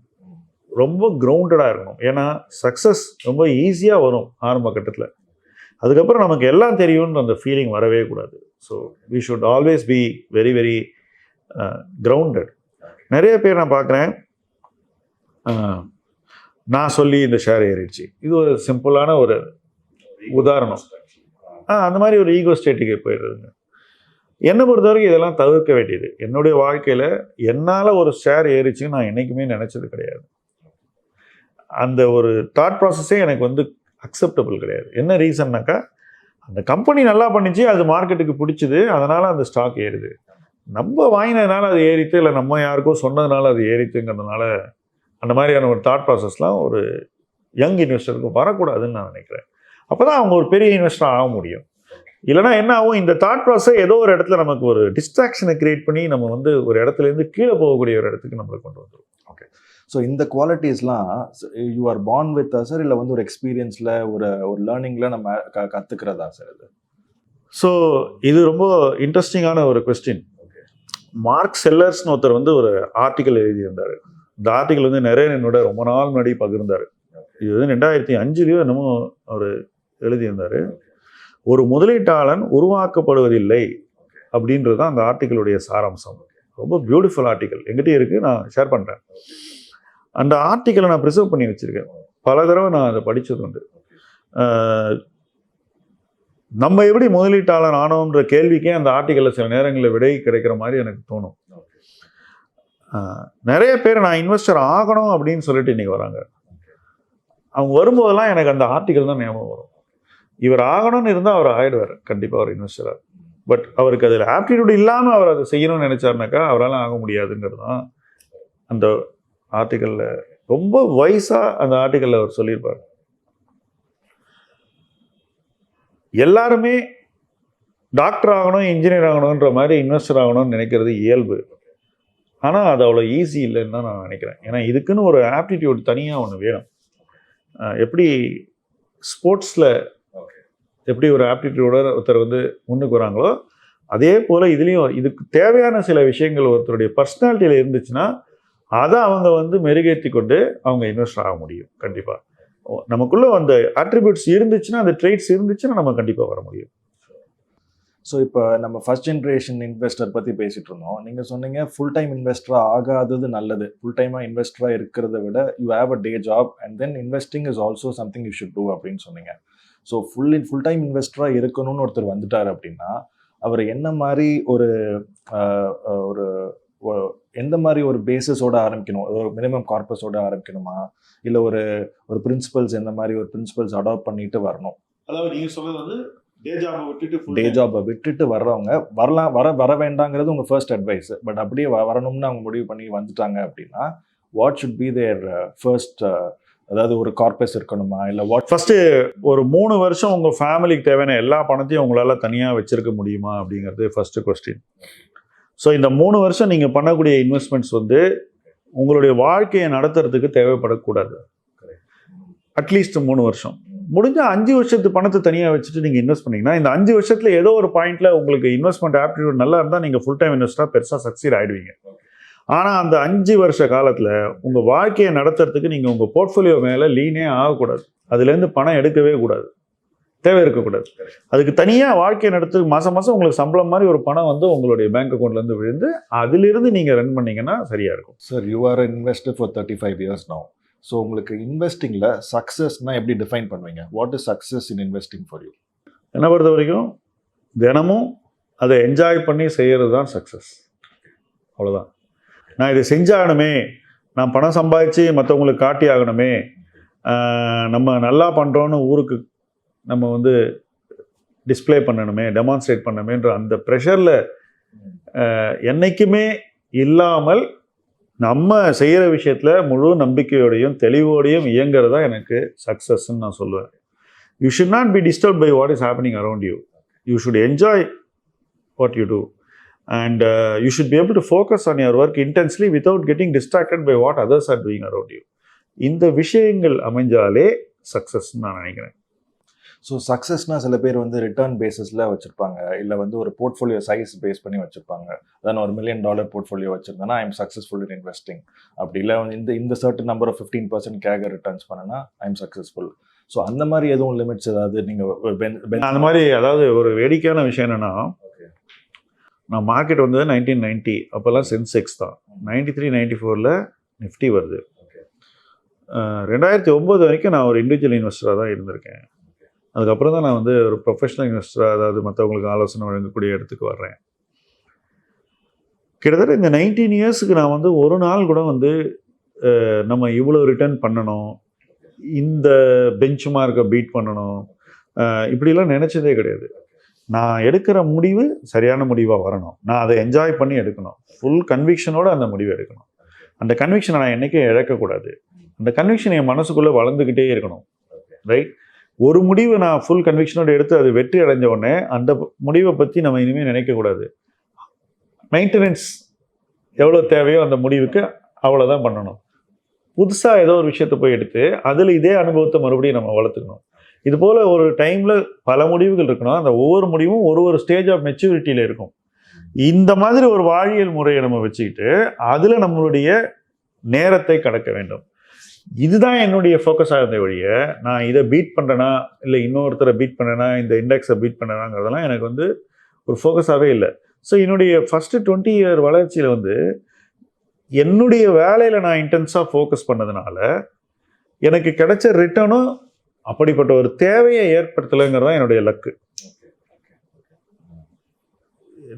ரொம்ப கிரவுண்டடாக இருக்கணும். ஏன்னா சக்ஸஸ் ரொம்ப ஈஸியாக வரும் ஆரம்ப கட்டத்தில். அதுக்கப்புறம் நமக்கு எல்லாம் தெரியும்ன்ற அந்த ஃபீலிங் வரவே கூடாது. So we should always be very very grounded. நிறைய பேர் நான் பார்க்குறேன், நான் சொல்லி இந்த ஷேர் ஏறிடுச்சு. இது ஒரு சிம்பிளான ஒரு உதாரணம். அந்த மாதிரி ஒரு ஈகோ ஸ்டேட்டுக்கு போயிடுறதுங்க. என்னை பொறுத்த வரைக்கும் இதெல்லாம் தவிர்க்க வேண்டியது. என்னுடைய வாழ்க்கையில் என்னால் ஒரு ஷேர் ஏறிச்சுன்னு நான் என்றைக்குமே நினச்சது கிடையாது. அந்த ஒரு தாட் ப்ராசஸே எனக்கு வந்து அக்செப்டபிள் கிடையாது. என்ன ரீசன்னாக்கா, அந்த கம்பெனி நல்லா பண்ணிச்சு, அது மார்க்கெட்டுக்கு பிடிச்சிது, அதனால் அந்த ஸ்டாக் ஏறுது. நம்ம வாங்கினதுனால அது ஏறித்து, இல்லை நம்ம யாருக்கோ சொன்னதுனால அது ஏறித்துங்கிறதுனால அந்த மாதிரியான ஒரு தாட் ப்ராசஸ்லாம் ஒரு யங் இன்வெஸ்டருக்கு வரக்கூடாதுன்னு நான் நினைக்கிறேன். அப்போ தான் அவங்க ஒரு பெரிய இன்வெஸ்டர் ஆக முடியும். இல்லைனா என்ன ஆகும், இந்த தாட் ப்ராசஸ் ஏதோ ஒரு இடத்துல நமக்கு ஒரு டிஸ்ட்ராக்ஷனை கிரியேட் பண்ணி நம்ம வந்து ஒரு இடத்துலேருந்து கீழே போகக்கூடிய ஒரு இடத்துக்கு நம்மளை கொண்டு வந்துடும். ஓகே. ஸோ இந்த குவாலிட்டிஸ்லாம் you are born with sir, இல்லை வந்து ஒரு எக்ஸ்பீரியன்ஸில் ஒரு லேர்னிங்கில் நம்ம கற்றுக்கிறதா சார் இது? ஸோ இது ரொம்ப இன்ட்ரெஸ்டிங்கான ஒரு கொஸ்டின். மார்க் செல்லர்ஸ்னு ஒருத்தர் வந்து ஒரு ஆர்டிக்கல் எழுதியிருந்தார். இந்த ஆர்டிக்கல் வந்து நிறைய என்னோட ரொம்ப நாள் முன்னாடி பகிர்ந்தார். இது வந்து 2005 என்னமோ அவர் எழுதியிருந்தார். ஒரு முதலீட்டாளன் உருவாக்கப்படுவதில்லை அப்படின்றது தான் அந்த ஆர்டிக்கலுடைய சாராம்சம். ரொம்ப பியூட்டிஃபுல் ஆர்டிக்கல் எங்கிட்ட இருக்குது, நான் ஷேர் பண்ணுறேன். அந்த ஆர்டிக்கலை நான் ப்ரிசர்வ் பண்ணி வச்சுருக்கேன். பல தடவை நான் அதை படித்தது உண்டு. நம்ம எப்படி முதலீட்டாளர் ஆனோன்ற கேள்விக்கே அந்த ஆர்டிக்கலில் சில நேரங்களில் விடை கிடைக்கிற மாதிரி எனக்கு தோணும். நிறைய பேர் நான் இன்வெஸ்டர் ஆகணும் அப்படின்னு சொல்லிட்டு இன்றைக்கி வராங்க. அவங்க வரும்போதெல்லாம் எனக்கு அந்த ஆர்டிக்கல் தான் ஞாபகம் வரும். இவர் ஆகணும்னு இருந்தால் அவர் ஆகிடுவார் கண்டிப்பாக ஒரு இன்வெஸ்டராக. பட் அவருக்கு அதில் ஆப்டிடியூட் இல்லாமல் அவர் அதை செய்யணும்னு நினச்சாருனாக்கா அவரால் ஆக முடியாதுங்கிறது தான் அந்த ஆர்டிக்கலில் ரொம்ப வைஸாக அந்த ஆர்டிக்கலில் அவர் சொல்லியிருப்பார். எல்லாருமே டாக்டர் ஆகணும், இன்ஜினியர் ஆகணுன்ற மாதிரி இன்வெஸ்டர் ஆகணும்னு நினைக்கிறது இயல்பு. ஆனால் அது அவ்வளோ ஈஸி இல்லைன்னு தான் நான் நினைக்கிறேன். ஏன்னா இதுக்குன்னு ஒரு ஆப்டிடியூட் தனியாக ஒன்று வேணும். எப்படி ஸ்போர்ட்ஸில் எப்படி ஒரு ஆப்டிடியூட ஒருத்தர் வந்து முன்னுக்கு வராங்களோ, அதே போல் இதுலேயும் இதுக்கு தேவையான சில விஷயங்கள் ஒருத்தருடைய பர்சனாலிட்டியில் இருந்துச்சுன்னா அதை அவங்க வந்து மெருகேற்றி கொண்டு அவங்க இன்வெஸ்டர் ஆக முடியும். கண்டிப்பாக நமக்குள்ளே அந்த அட்ரிபியூட்ஸ் இருந்துச்சுன்னா, அந்த ட்ரேட்ஸ் இருந்துச்சுன்னா நம்ம கண்டிப்பாக வர முடியும். ஸோ இப்போ நம்ம ஃபர்ஸ்ட் ஜென்ரேஷன் இன்வெஸ்டர் பற்றி பேசிகிட்டு இருந்தோம். நீங்கள் சொன்னீங்க ஃபுல் டைம் இன்வெஸ்டராக ஆகாதது நல்லது. ஃபுல் டைமாக இன்வெஸ்டராக இருக்கிறத விட you have a day job and then investing is also something you should do அப்படின்னு சொன்னீங்க. ஸோ ஃபுல் டைம் இன்வெஸ்டராக இருக்கணும்னு ஒருத்தர் வந்துட்டார் அப்படின்னா அவர் என்ன மாதிரி ஒரு எந்த மாதிரி ஒரு பேசிஸோடு ஆரம்பிக்கணும்? ஒரு மினிமம் கார்பஸோடு ஆரம்பிக்கணுமா, இல்லை ஒரு பிரின்சிபல்ஸ் எந்த மாதிரி ஒரு பிரின்சிபல்ஸ் அடாப்ட் பண்ணிட்டு வரணும்? அதாவது நீங்கள் சொல்றது வந்து டே ஜாபை விட்டுட்டு வர்றவங்க வர வேண்டாங்கிறது உங்கள் ஃபர்ஸ்ட் அட்வைஸ். பட் அப்படியே வரணும்னு அவங்க முடிவு பண்ணி வந்துட்டாங்க அப்படின்னா what should be there first? அதாவது ஒரு கார்பஸ் இருக்கணுமா, இல்லை வாட்? ஃபர்ஸ்ட்டு ஒரு 3 வருஷம் உங்கள் ஃபேமிலிக்கு தேவையான எல்லா பணத்தையும் உங்களால் தனியாக வச்சிருக்க முடியுமா அப்படிங்கிறது ஃபர்ஸ்ட்டு கொஸ்டின். ஸோ இந்த 3 வருஷம் நீங்கள் பண்ணக்கூடிய இன்வெஸ்ட்மெண்ட்ஸ் வந்து உங்களுடைய வாழ்க்கையை நடத்துறதுக்கு தேவைப்படக்கூடாது. அட்லீஸ்ட் 3 வருஷம். முடிஞ்ச 5 வருஷத்து பணத்தை தனியாக வச்சுட்டு நீங்கள் இன்வெஸ்ட் பண்ணிங்கன்னா இந்த 5 வருஷத்தில் ஏதோ ஒரு பாயிண்டில் உங்களுக்கு இன்வெஸ்ட்மெண்ட் ஆப்டிடியூட் நல்லா இருந்தால் நீங்கள் ஃபுல் டைம் இன்வெஸ்டராக பெருசாக சக்சீட் ஆகிடுவீங்க. ஆனால் அந்த 5 வருஷ காலத்தில் உங்கள் வாழ்க்கையை நடத்துறதுக்கு நீங்கள் உங்கள் போர்ட்ஃபோலியோ மேலே லீனே ஆகக்கூடாது. அதுலேருந்து பணம் எடுக்கவே கூடாது, தேவை இருக்கக்கூடாது. அதுக்கு தனியாக வாழ்க்கையை நடத்துறதுக்கு மாதம் மாதம் உங்களுக்கு சம்பளம் மாதிரி ஒரு பணம் வந்து உங்களுடைய பேங்க் அக்கௌண்ட்லேருந்து விழுந்து அதிலிருந்து நீங்கள் ரன் பண்ணிங்கன்னா சரியாக இருக்கும். Sir, you are investor for 35 years now. So உங்களுக்கு இன்வெஸ்டிங்கில் சக்ஸஸ்னால் எப்படி டிஃபைன் பண்ணுவீங்க? What is success in investing for you? என்னை பொறுத்த வரைக்கும் தினமும் அதை என்ஜாய் பண்ணி செய்கிறது தான் சக்ஸஸ். அவ்வளோதான். நான் இதை செஞ்சாகணுமே, நான் பணம் சம்பாதிச்சு மற்றவங்களுக்கு காட்டி ஆகணுமே, நம்ம நல்லா பண்ணுறோன்னு ஊருக்கு நம்ம வந்து டிஸ்ப்ளே பண்ணணுமே, டெமான்ஸ்ட்ரேட் பண்ணணுமேன்ற அந்த ப்ரெஷரில் என்றைக்குமே இல்லாமல் நம்ம செய்கிற விஷயத்தில் முழு நம்பிக்கையோடையும் தெளிவோடையும் இயங்குறது தான் எனக்கு சக்ஸஸ்ன்னு நான் சொல்லுவேன். You should not be disturb by what is happening around you. You should enjoy what you do and you should be able to focus on your work intensely without getting distracted by what others are doing around you. இந்த விஷயங்கள் அமைஞ்சாலே சக்ஸஸ்ன்னு நான் நினைக்கிறேன். So சக்ஸஸ்னால் சில பேர் வந்து return பேஸஸில் வச்சுருப்பாங்க, இல்லை வந்து ஒரு போர்ட்ஃபோலியோ சைஸ் பேஸ் பண்ணி வச்சுருப்பாங்க. அதான் $1 million போர்ட்ஃபோலியோ வச்சுருந்தேன்னா I am successful in investing. அப்படி இல்லை இந்த certain number of 15% CAGR returns பண்ணனா ஐ எம் சக்ஸஸ்ஃபுல். ஸோ அந்த மாதிரி எதுவும் லிமிட்ஸ் ஏதாவது நீங்கள் அந்த மாதிரி அதாவது ஒரு வேடிக்கையான விஷயம் என்னென்னா, நான் மார்க்கெட் வந்தது 1990, அப்போல்லாம் சென்செக்ஸ் தான். 93, 94ல் நிஃப்டி வருது. 2009 வரைக்கும் நான் ஒரு இண்டிவிஜுவல் இன்வெஸ்டராக தான் இருந்திருக்கேன். அதுக்கப்புறம் தான் நான் வந்து ஒரு ப்ரொஃபஷனல் இன்வெஸ்டராக, அதாவது மற்றவங்களுக்கு ஆலோசனை வழங்கக்கூடிய இடத்துக்கு வர்றேன். கிட்டத்தட்ட இந்த 19 இயர்ஸுக்கு நான் வந்து ஒரு நாள் கூட வந்து நம்ம இவ்வளோ ரிட்டர்ன் பண்ணணும், இந்த பெஞ்ச் மார்க்கை பீட் பண்ணணும், இப்படிலாம் நினச்சதே கிடையாது. நான் எடுக்கிற முடிவு சரியான முடிவாக வரணும், நான் அதை என்ஜாய் பண்ணி எடுக்கணும், ஃபுல் கன்விக்ஷனோடு அந்த முடிவை எடுக்கணும். அந்த கன்விக்ஷனை நான் என்றைக்கும் இழக்கக்கூடாது. அந்த கன்விக்ஷன் என் மனசுக்குள்ளே வளர்ந்துக்கிட்டே இருக்கணும். ரைட்? ஒரு முடிவை நான் ஃபுல் கன்விக்ஷனோடு எடுத்து அது வெற்றி அடைஞ்ச உடனே அந்த முடிவை பற்றி நம்ம இனிமேல் நினைக்கக்கூடாது. மெயின்டெனன்ஸ் எவ்வளோ தேவையோ அந்த முடிவுக்கு அவ்வளோதான் பண்ணணும். புதுசாக ஏதோ ஒரு விஷயத்தை போய் எடுத்து அதில் இதே அனுபவத்தை மறுபடியும் நம்ம வளர்த்துக்கணும். இது போல் ஒரு டைமில் பல முடிவுகள் இருக்கணும். அந்த ஒவ்வொரு முடிவும் ஒரு ஸ்டேஜ் ஆஃப் மெச்சூரிட்டியில் இருக்கும். இந்த மாதிரி ஒரு வாழ்வியல் முறையை நம்ம வச்சுக்கிட்டு அதில் நம்மளுடைய நேரத்தை கடக்க வேண்டும். இதுதான் என்னுடைய ஃபோக்கஸாக இருந்த வழிய, நான் இதை பீட் பண்ணுறேன்னா இல்லை இன்னொருத்தரை பீட் பண்ணேன்னா இந்த இண்டெக்ஸை பீட் பண்ணேனாங்கிறதெல்லாம் எனக்கு வந்து ஒரு ஃபோக்கஸாகவே இல்லை. ஸோ என்னுடைய ஃபஸ்ட்டு 20 இயர் வளர்ச்சியில் வந்து என்னுடைய வேலையில் நான் இன்டென்ஸாக ஃபோக்கஸ் பண்ணதுனால எனக்கு கிடைச்ச ரிட்டர்னும் அப்படிப்பட்ட ஒரு தேவையை ஏற்படுத்தலைங்கிறது தான் என்னுடைய லக்கு.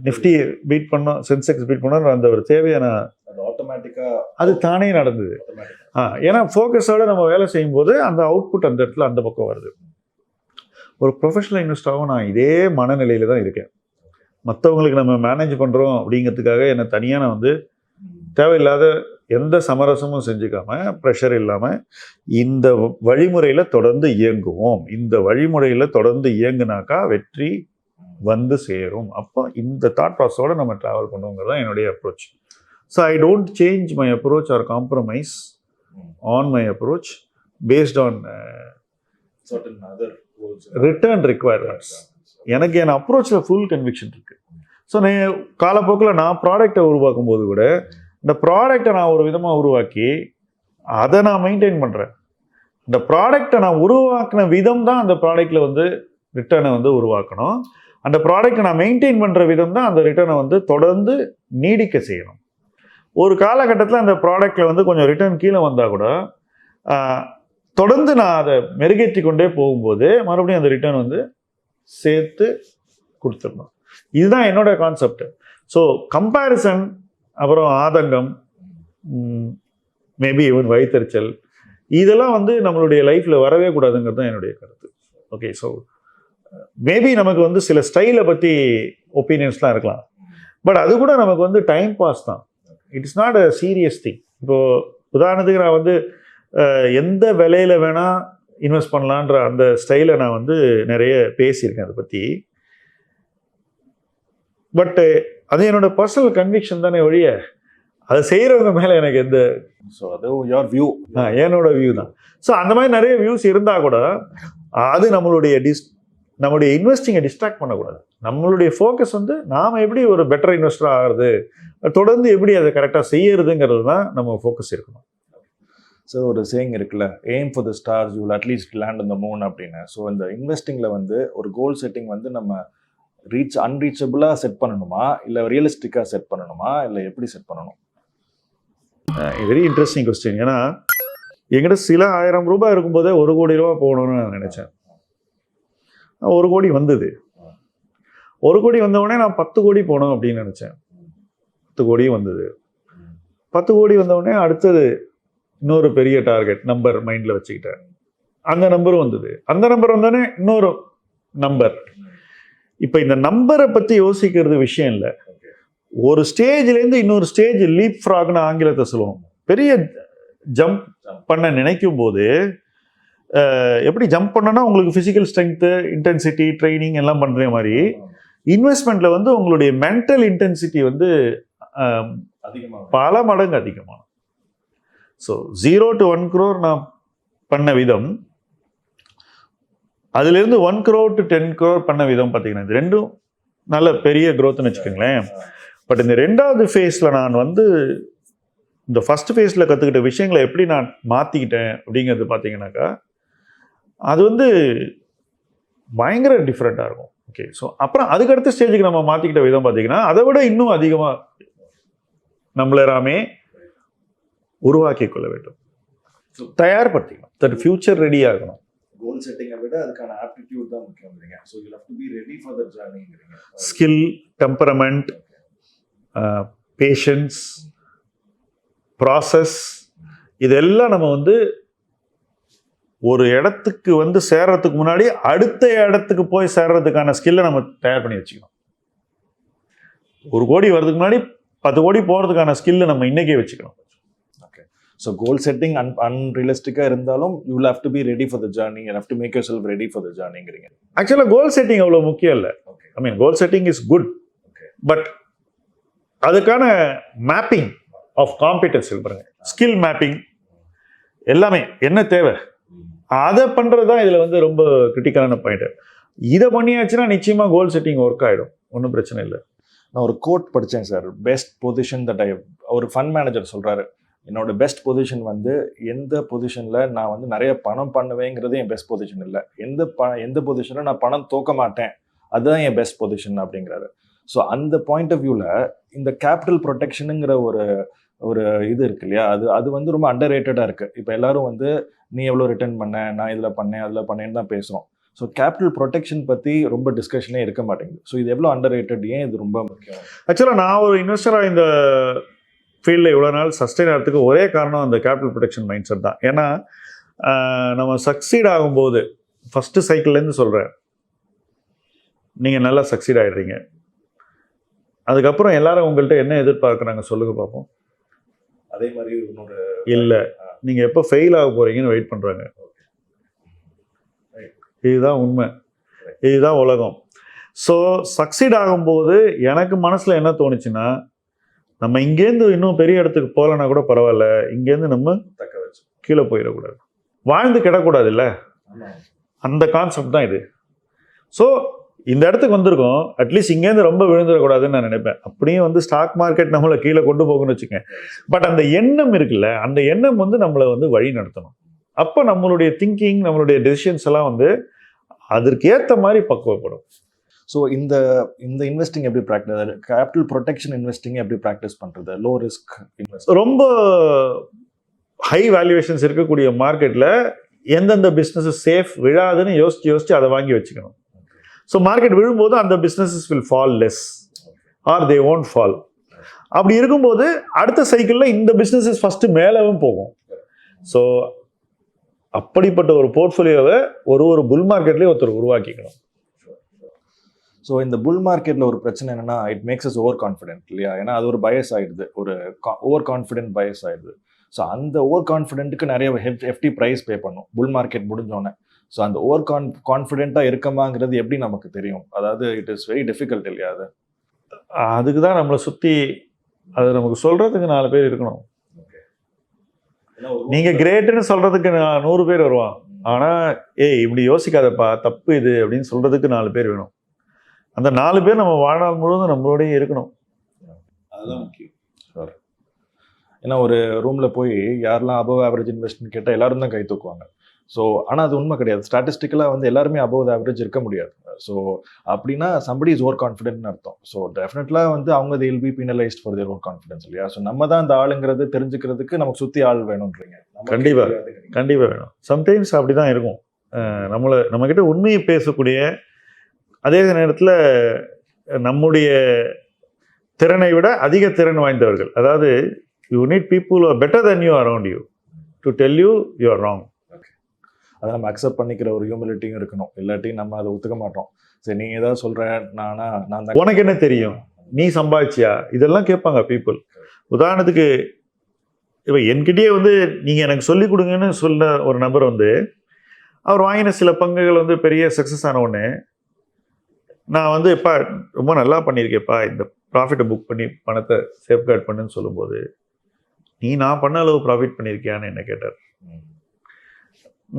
நிஃப்டி பீட் பண்ணோம், சென்செக்ஸ் பீட் பண்ணோம், அந்த ஒரு தேவையை நான் ஆட்டோமேட்டிக்காக அது தானே நடந்தது. ஏன்னா ஃபோக்கஸோடு நம்ம வேலை செய்யும்போது அந்த அவுட்புட் அந்த இடத்துல அந்த பக்கம் வருது. ஒரு ப்ரொஃபஷனல் இன்வெஸ்டராகவும் நான் இதே மனநிலையில் தான் இருக்கேன். மற்றவங்களுக்கு நம்ம மேனேஜ் பண்ணுறோம் அப்படிங்கிறதுக்காக என்னை தனியாக நான் வந்து தேவையில்லாத எந்த சமரசமும் செஞ்சுக்காமல், ப்ரெஷர் இல்லாமல் இந்த வழிமுறையில் தொடர்ந்து இயங்குவோம். இந்த வழிமுறையில் தொடர்ந்து இயங்குனாக்கா வெற்றி வந்து சேரும். அப்போ இந்த தாட் ப்ராசஸோடு நம்ம ட்ராவல் பண்ணுவோங்கிறது தான் என்னுடைய approach. So I don't change my approach or compromise on my approach based on certain other goals, return requirements. எனக்கு என் அப்ரோச்சில் ஃபுல் கன்விக்ஷன் இருக்குது. ஸோ நான் காலப்போக்கில் நான் ப்ராடக்டை உருவாக்கும் போது கூட இந்த ப்ராடக்டை நான் ஒரு விதமாக உருவாக்கி அதை நான் மெயின்டைன் பண்ணுறேன். இந்த ப்ராடக்டை நான் உருவாக்கின விதம் தான் அந்த ப்ராடக்டில் வந்து ரிட்டர்னை வந்து உருவாக்கணும். அந்த ப்ராடக்டை நான் மெயின்டைன் பண்ணுற விதம் தான் அந்த ரிட்டர்னை வந்து தொடர்ந்து நீடிக்க செய்யணும். ஒரு காலகட்டத்தில் அந்த ப்ராடக்டில் வந்து கொஞ்சம் ரிட்டர்ன் கீழே வந்தால் கூட தொடர்ந்து நான் அதை மெருகேற்றி கொண்டே போகும்போது மறுபடியும் அந்த ரிட்டர்ன் வந்து சேர்த்து கொடுத்துடணும். இதுதான் என்னோட கான்செப்ட். ஸோ கம்பேரிசன், அப்புறம் ஆதங்கம், மேபி ஈவன் வயிற்றுச்சல், இதெல்லாம் வந்து நம்மளுடைய லைஃப்பில் வரவே கூடாதுங்கிறது தான் என்னுடைய கருத்து. ஓகே, ஸோ மேபி நமக்கு வந்து சில ஸ்டைலை பற்றி ஒப்பீனியன்ஸ்லாம் இருக்கலாம், பட் அது கூட நமக்கு வந்து டைம் பாஸ் தான். It is not a serious thing. இப்போது உதாரணத்துக்கு நான் வந்து எந்த விலையில் வேணால் இன்வெஸ்ட் பண்ணலான்ற அந்த ஸ்டைலை நான் வந்து நிறைய பேசியிருக்கேன் அதை பற்றி. பட்டு அது என்னோட பர்சனல் கன்விக்ஷன் தானே ஒழிய அதை செய்கிறவங்க மேலே எனக்கு எந்த, ஸோ அது யோர் வியூ, என்னோட வியூ தான். ஸோ அந்த மாதிரி நிறைய வியூஸ் இருந்தால் கூட அது நம்மளுடைய இன்வெஸ்டிங்கை டிஸ்ட்ராக்ட் பண்ணக்கூடாது. நம்மளுடைய ஃபோக்கஸ் வந்து நாம் எப்படி ஒரு பெட்டர் இன்வெஸ்டர் ஆகிறது, தொடர்ந்து எப்படி அதை கரெக்டாக செய்யறதுங்கிறது தான் நம்ம ஃபோக்கஸ் இருக்கணும். ஸோ ஒரு சேயிங் இருக்குல்ல, aim for the stars you will at least land on the moon அப்படின்னு. ஸோ இந்த இன்வெஸ்டிங்கில் வந்து ஒரு கோல் செட்டிங் வந்து நம்ம அன்ரீச்சபிளாக செட் பண்ணணுமா, இல்லை ரியலிஸ்டிக்காக செட் பண்ணணுமா, இல்லை எப்படி செட் பண்ணணும்? Very interesting question. ஏன்னா என்கிட்ட சில 1000 ரூபாய் இருக்கும்போதே 1 கோடி ரூபா போகணும்னு நான் நினச்சேன். 1 கோடி வந்தது. 1 கோடி வந்தவுடனே நான் 10 கோடி போகணும் அப்படின்னு நினச்சேன். 10 கோடியும் வந்தது. 10 கோடி வந்தவுடனே அடுத்தது இன்னொரு பெரிய டார்கெட் நம்பர் மைண்டில் வச்சுக்கிட்டேன். அந்த நம்பரும் வந்தது. அந்த நம்பர் வந்தோடனே இன்னொரு நம்பர். இப்போ இந்த நம்பரை பற்றி யோசிக்கிறது விஷயம் இல்லை. ஒரு ஸ்டேஜ்லேருந்து இன்னொரு ஸ்டேஜ் லீப் ஃப்ராக்னு ஆங்கிலத்தை சொல்லுவோம். பெரிய ஜம்ப் பண்ண நினைக்கும் போது எப்படி ஜம்ப் பண்ணனா உங்களுக்கு ஃபிசிக்கல் ஸ்ட்ரென்த்து, இன்டென்சிட்டி, ட்ரைனிங் எல்லாம் பண்ணுற மாதிரி இன்வெஸ்ட்மெண்ட்டில் வந்து உங்களுடைய மென்டல் இன்டென்சிட்டி வந்து பல மடங்கு அதிகமான. ஸோ 0 to 1 crore நான் பண்ண விதம், அதுலேருந்து 1 crore to 10 crore பண்ண விதம் பார்த்தீங்கன்னா இது ரெண்டும் நல்ல பெரிய க்ரோத்னு வச்சுக்கோங்களேன். பட் இந்த ரெண்டாவது ஃபேஸில் நான் வந்து இந்த ஃபர்ஸ்ட் ஃபேஸில் கற்றுக்கிட்ட விஷயங்களை எப்படி நான் மாற்றிக்கிட்டேன் அப்படிங்கிறது பார்த்தீங்கன்னாக்கா அது வந்து பயங்கர டிஃப்ரெண்ட்டாக இருக்கும். ஓகே, ஸோ அப்புறம் அதுக்கடுத்த ஸ்டேஜுக்கு நம்ம மாற்றிக்கிட்ட விதம் பார்த்தீங்கன்னா அதை விட இன்னும் அதிகமாக நம்மளராமே உருவாக்கி கொள்ள வேண்டும், தயார்படுத்திக்கணும், தட் ஃபியூச்சர் ரெடி ஆகணும். கோல் செட்டிங்கை விட அதுக்கான ஆப்டிடியூட் தான் முக்கியம்ன்றீங்க. So you have to be ready for the ஜர்னிங்கிறீங்க. ஸ்கில், டெம்பரமெண்ட், பேஷன்ஸ், ப்ராசஸ், இதெல்லாம் நம்ம வந்து ஒரு இடத்துக்கு வந்து சேர்றதுக்கு முன்னாடி அடுத்த இடத்துக்கு போய் சேர்றதுக்கான ஸ்கில்லை நம்ம தயார் பண்ணி வச்சுக்கணும். 1 கோடி வர்றதுக்கு முன்னாடி 10 கோடி போகிறதுக்கான ஸ்கில்லை நம்ம இன்னைக்கே வச்சுக்கணும். ஓகே, ஸோ கோல் செட்டிங் அன்ரியலிஸ்டிக்காக இருந்தாலும் you will have to be ready for the journey, you have to make yourself ready for the ஜர்னிங்கிறீங்க. ஆக்சுவலாக கோல் செட்டிங் அவ்வளோ முக்கியம் இல்லை. I mean goal setting is good, but அதுக்கான mapping of competence பாருங்க, skill mapping எல்லாமே என்ன தேவை அதை பண்ணுறது தான் இதில் வந்து ரொம்ப கிரிட்டிக்கலான பாயிண்ட். இதை பண்ணியாச்சுன்னா நிச்சயமாக கோல் செட்டிங் ஒர்க் ஆகிடும், ஒன்றும் பிரச்சனை இல்லை. நான் ஒரு கோட் படித்தேன் சார், பெஸ்ட் பொசிஷன் தட் ஒரு ஃபண்ட் மேனேஜர் சொல்கிறாரு, என்னோட பெஸ்ட் பொசிஷன் வந்து எந்த பொசிஷனில் நான் வந்து நிறைய பணம் பண்ணுவேங்கிறது என் பெஸ்ட் பொசிஷன் இல்லை, எந்த பொசிஷனில் நான் பணம் தோக்க மாட்டேன் அதுதான் என் பெஸ்ட் பொசிஷன் அப்படிங்கிறாரு. ஸோ அந்த பாயிண்ட் ஆஃப் வியூவில் இந்த கேபிட்டல் ப்ரொடெக்ஷனுங்கிற ஒரு இது இருக்கு இல்லையா, அது வந்து ரொம்ப அண்டர் ரேட்டடாக இருக்குது. இப்போ எல்லாரும் வந்து நீ எவ்வளோ ரிட்டர்ன் பண்ண, நான் இதில் பண்ணேன் அதில் பண்ணேன்னு தான் பேசுகிறோம். ஸோ கேபிட்டல் ப்ரொடெக்ஷன் பற்றி ரொம்ப டிஸ்கஷனே இருக்க மாட்டேங்குது. ஸோ இது எவ்வளோ அண்டர் ரேட்டட், ஏன் இது ரொம்ப முக்கியம்? ஆக்சுவலாக நான் ஒரு இன்வெஸ்டராக இந்த ஃபீல்டில் இவ்வளோ நாள் சஸ்டெயின் ஆகிறதுக்கு ஒரே காரணம் அந்த கேபிட்டல் ப்ரொடெக்ஷன் மைண்ட் செட் தான். ஏன்னா நம்ம சக்சீட் ஆகும்போது ஃபஸ்ட்டு சைக்கிள்லேருந்து சொல்கிறேன், நீங்கள் நல்லா சக்சீட் ஆகிடுறீங்க, அதுக்கப்புறம் எல்லாரும் உங்கள்கிட்ட என்ன எதிர்பார்க்குறாங்க சொல்லுங்க பார்ப்போம். அதே மாதிரி இன்னொரு இல்லை, நீங்கள் எப்போ ஃபெயில் ஆக போகிறீங்கன்னு வெயிட் பண்ணுறாங்க. இதுதான் உண்மை, இதுதான் உலகம். ஸோ சக்சீட் ஆகும்போது எனக்கு மனசில் என்ன தோணுச்சுன்னா, நம்ம இங்கேருந்து இன்னும் பெரிய இடத்துக்கு போகலன்னா கூட பரவாயில்ல, இங்கேருந்து நம்ம தக்க வச்சு கீழே போயிடக்கூடாது, வாழ்ந்து கிடக்கூடாது இல்லை, அந்த கான்செப்ட் தான் இது. ஸோ இந்த இடத்துக்கு வந்திருக்கோம், அட்லீஸ்ட் இங்கேருந்து ரொம்ப விழுந்துடக்கூடாதுன்னு நான் நினைப்பேன். அப்படியே வந்து ஸ்டாக் மார்க்கெட் நம்மளை கீழே கொண்டு போகணும்னு வச்சுக்கேன். பட் அந்த எண்ணம் இருக்குல்ல, அந்த எண்ணம் வந்து நம்மளை வந்து வழி நடத்தணும். அப்போ நம்மளுடைய திங்கிங், நம்மளுடைய டெசிஷன்ஸ் எல்லாம் வந்து அதற்கு ஏற்ற மாதிரி பக்குவப்படும். ஸோ இந்த இன்வெஸ்டிங் எப்படி ப்ராக்டிஸ், கேபிட்டல் ப்ரொடெக்ஷன் இன்வெஸ்டிங் எப்படி ப்ராக்டிஸ் பண்ணுறது, லோ ரிஸ்க் இன்வெஸ்ட், ரொம்ப ஹை வேல்யூவேஷன்ஸ் இருக்கக்கூடிய மார்க்கெட்டில் எந்தெந்த பிஸ்னஸ் சேஃப் விழாதுன்னு யோசிச்சு அதை வாங்கி வச்சுக்கணும். ஸோ மார்க்கெட் விழும்போது அந்த businesses will fall less or they won't fall. அப்படி இருக்கும்போது அடுத்த சைக்கிளில் இந்த பிஸ்னஸஸ் ஃபஸ்ட்டு மேலவும் போகும். ஸோ அப்படிப்பட்ட ஒரு போர்ட்ஃபோலியோவை ஒரு புல் மார்க்கெட்லேயே ஒருத்தர் உருவாக்கிக்கணும். ஸோ இந்த புல் மார்க்கெட்டில் ஒரு பிரச்சனை என்னென்னா, it makes us over confident இல்லையா, ஏன்னா அது ஒரு பயஸ் ஆகிடுது, ஒரு ஓவர் கான்ஃபிடென்ட் பயஸ் ஆகிடுது. ஸோ அந்த ஓவர் கான்ஃபிடென்ட்டுக்கு நிறைய எஃப்டி ப்ரைஸ் பே பண்ணும் புல் மார்க்கெட் முடிஞ்சோன்னே. ஸோ அந்த ஓவர் கான்ஃபிடென்ட்டாக இருக்கமாங்கிறது எப்படி நமக்கு தெரியும்? அதாவது இட் இஸ் வெரி டிஃபிகல்ட் இல்லையா? அதுக்கு தான் நம்மளை சுற்றி அது நமக்கு சொல்கிறதுக்கு 4 பேர் இருக்கணும். நீங்கள் கிரேட்டுன்னு சொல்கிறதுக்கு 100 பேர் வருவான், ஆனால் ஏய் இப்படி யோசிக்காதப்பா தப்பு இது அப்படின்னு சொல்கிறதுக்கு 4 பேர் வேணும். அந்த 4 பேர் நம்ம வாழ்நாள் முழுவதும் நம்மளோடய இருக்கணும். அதுதான் முக்கியம் சார். ஏன்னா ஒரு ரூமில் போய் யாரெல்லாம் அபவ் ஆவரேஜ் இன்வெஸ்ட்மெண்ட் கேட்டால் எல்லாரும் தான் கை தூக்குவாங்க. ஸோ ஆனால் அது உண்மை கிடையாது. ஸ்டாட்டிஸ்டிக்கலாக வந்து எல்லாருமே அபவ் ஆவரேஜ் இருக்க முடியாது. ஸோ அப்படின்னா சம்படி இஸ் ஓவர் கான்ஃபிடென்ட்னு அர்த்தம். ஸோ டெஃபினெட்லாக வந்து அவங்க they will be penalized for their own confidence இல்லையா? ஸோ நம்ம தான் அந்த ஆளுங்கிறது தெரிஞ்சுக்கிறதுக்கு நமக்கு சுற்றி ஆள் வேணும்ன்றீங்க. கண்டிப்பாக வேணும். சம்டைம்ஸ் அப்படி தான் இருக்கும். நம்மக்கிட்ட உண்மையை பேசக்கூடிய, அதே நேரத்தில் நம்முடைய திறனை விட அதிக திறன் வாய்ந்தவர்கள், அதாவது you need people are better then you around you to tell you you are wrong. அதை நம்ம அக்செப்ட் பண்ணிக்கிற ஒரு ஹியூமிலிட்டியும் இருக்கணும். இல்லாட்டி நம்ம அதை ஒத்துக்க மாட்டோம். சரி நீ ஏதாவது சொல்ற, நான் தான் உனக்கு என்ன தெரியும், நீ சம்பாதிச்சியா, இதெல்லாம் கேட்பாங்க பீப்புள். உதாரணத்துக்கு இப்போ என்கிட்டயே வந்து நீங்கள் எனக்கு சொல்லிக் கொடுங்கன்னு சொன்ன ஒரு நபர் வந்து அவர் வாங்கின சில பங்குகள் வந்து பெரிய சக்ஸஸ் ஆன உடனே நான் வந்து எப்பா ரொம்ப நல்லா பண்ணியிருக்கேப்பா, இந்த ப்ராஃபிட்டை புக் பண்ணி பணத்தை சேஃப்கார்ட் பண்ணுன்னு சொல்லும்போது, நீ நான் பண்ண அளவு ப்ராஃபிட் பண்ணியிருக்கியான்னு என்ன கேட்டார்.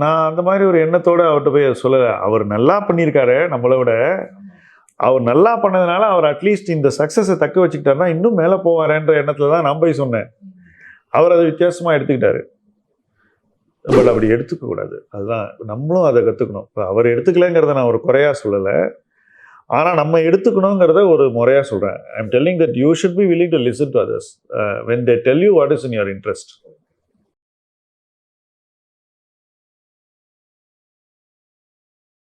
நான் அந்த மாதிரி ஒரு எண்ணத்தோடு அவர்கிட்ட போய் சொல்லலை. அவர் நல்லா பண்ணியிருக்காரு நம்மளை விட. அவர் நல்லா பண்ணதுனால அவர் அட்லீஸ்ட் இந்த சக்ஸஸை தக்க வச்சுக்கிட்டாருன்னா இன்னும் மேலே போவாரேன்ற எண்ணத்தில் தான் நான் போய் சொன்னேன். அவர் அதை வித்தியாசமாக எடுத்துக்கிட்டாரு. பட் அப்படி எடுத்துக்கக்கூடாது. அதுதான் நம்மளும் அதை கற்றுக்கணும். இப்போ அவர் எடுத்துக்கலைங்கிறத நான் ஒரு குறையாக சொல்லலை, ஆனால் நம்ம எடுத்துக்கணுங்கிறத ஒரு முறையாக சொல்கிறேன். I am telling that you should be willing to listen to others when they tell you what is in your interest.